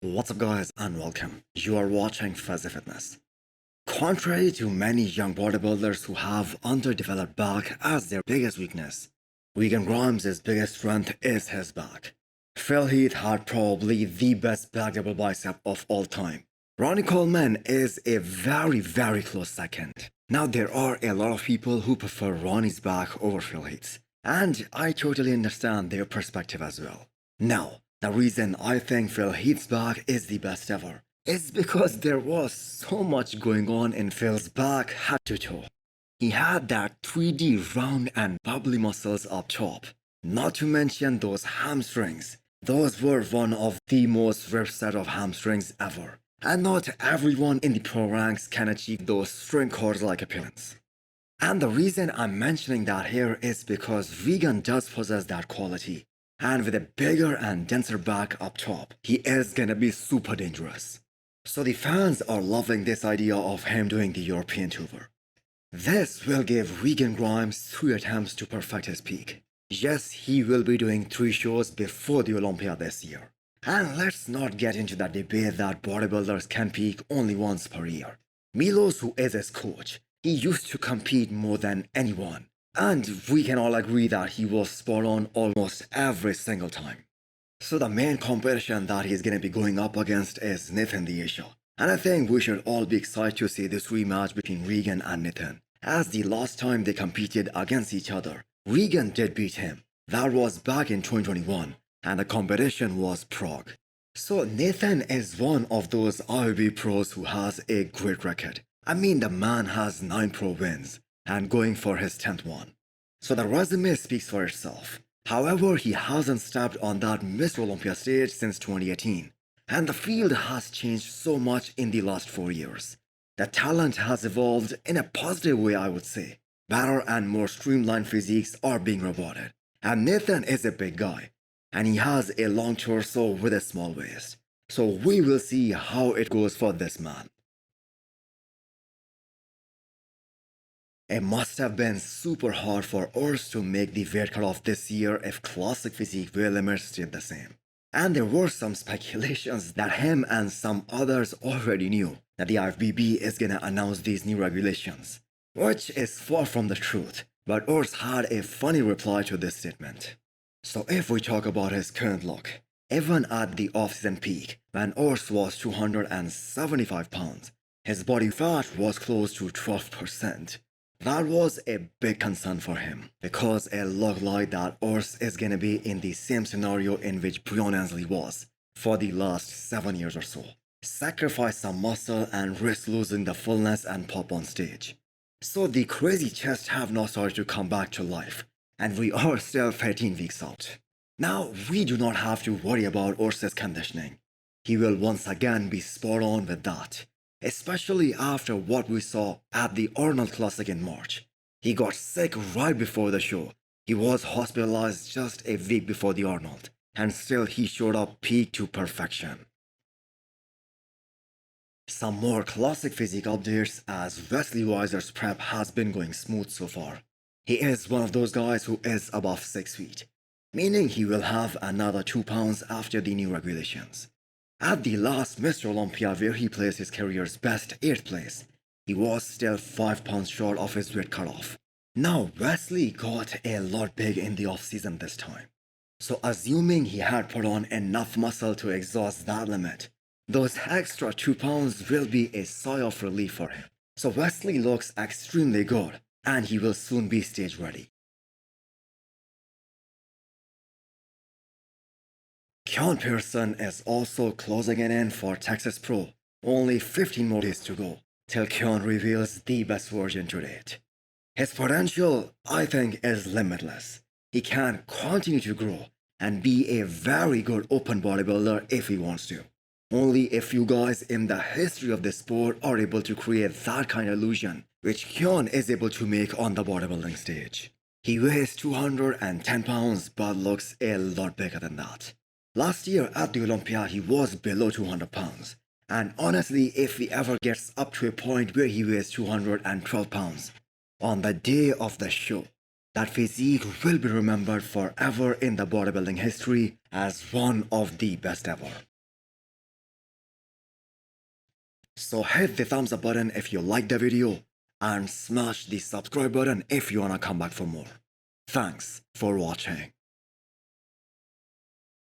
What's up guys and welcome. You are watching Fazi Fitness. Contrary to many young bodybuilders who have underdeveloped back as their biggest weakness, Regan Grimes' biggest strength is his back. Phil Heath had probably the best back double bicep of all time. Ronnie Coleman is a very close second. Now there are a lot of people who prefer Ronnie's back over Phil Heath's, and I totally understand their perspective as well. Now, the reason I think Phil Heath's back is the best ever is because there was so much going on in Phil's back head to toe. He had that 3D round and bubbly muscles up top. Not to mention those hamstrings. Those were one of the most ripped set of hamstrings ever. And not everyone in the pro ranks can achieve those string cord-like appearance. And the reason I'm mentioning that here is because Regan does possess that quality. And with a bigger and denser back up top, he is gonna be super dangerous. So the fans are loving this idea of him doing the European tour. This will give Regan Grimes 3 attempts to perfect his peak. Yes, he will be doing 3 shows before the Olympia this year. And let's not get into that debate that bodybuilders can peak only once per year. Milos, who is his coach, he used to compete more than anyone. And we can all agree that he was spot on almost every single time. So the main competition that he's gonna be going up against is Nathan the Asha. And I think we should all be excited to see this rematch between Regan and Nathan. As the last time they competed against each other, Regan did beat him. That was back in 2021, and the competition was Prague. So Nathan is one of those IOB pros who has a great record. I mean, the man has 9 pro wins and going for his 10th one. So the resume speaks for itself. However, he hasn't stepped on that Mr. Olympia stage since 2018. And the field has changed so much in the last 4 years. The talent has evolved in a positive way, I would say. Better and more streamlined physiques are being rewarded. And Nathan is a big guy. And he has a long torso with a small waist. So we will see how it goes for this man. It must have been super hard for Urs to make the weight cutoff this year if classic physique weight limits stayed the same. And there were some speculations that him and some others already knew that the IFBB is gonna announce these new regulations, which is far from the truth, but Urs had a funny reply to this statement. So if we talk about his current look, even at the off-season peak, when Urs was 275 pounds, his body fat was close to 12%. That was a big concern for him, because it looked like that Urs is gonna be in the same scenario in which Keone was for the last 7 years or so. Sacrifice some muscle and risk losing the fullness and pop on stage. So the crazy chest have now started to come back to life, and we are still 13 weeks out. Now, we do not have to worry about Urs's conditioning. He will once again be spot on with that. Especially after what we saw at the Arnold Classic in March. He got sick right before the show. He was hospitalized just a week before the Arnold, and still he showed up peak to perfection. Some more classic physique updates as Wesley Weiser's prep has been going smooth so far. He is one of those guys who is above 6 feet, meaning he will have another 2 pounds after the new regulations. At the last Mr. Olympia, where he placed his career's best 8th place, he was still 5 pounds short of his weight cutoff. Now Wesley got a lot big in the off-season this time. So assuming he had put on enough muscle to exhaust that limit, those extra 2 pounds will be a sigh of relief for him. So Wesley looks extremely good, and he will soon be stage ready. Keone Pearson is also closing it in for Texas Pro. Only 15 more days to go till Keone reveals the best version to date. His potential, I think, is limitless. He can continue to grow and be a very good open bodybuilder if he wants to. Only a few guys in the history of the sport are able to create that kind of illusion, which Keone is able to make on the bodybuilding stage. He weighs 210 pounds but looks a lot bigger than that. Last year at the Olympia, he was below 200 pounds. And honestly, if he ever gets up to a point where he weighs 212 pounds, on the day of the show, that physique will be remembered forever in the bodybuilding history as one of the best ever. So hit the thumbs up button if you liked the video and smash the subscribe button if you wanna come back for more. Thanks for watching.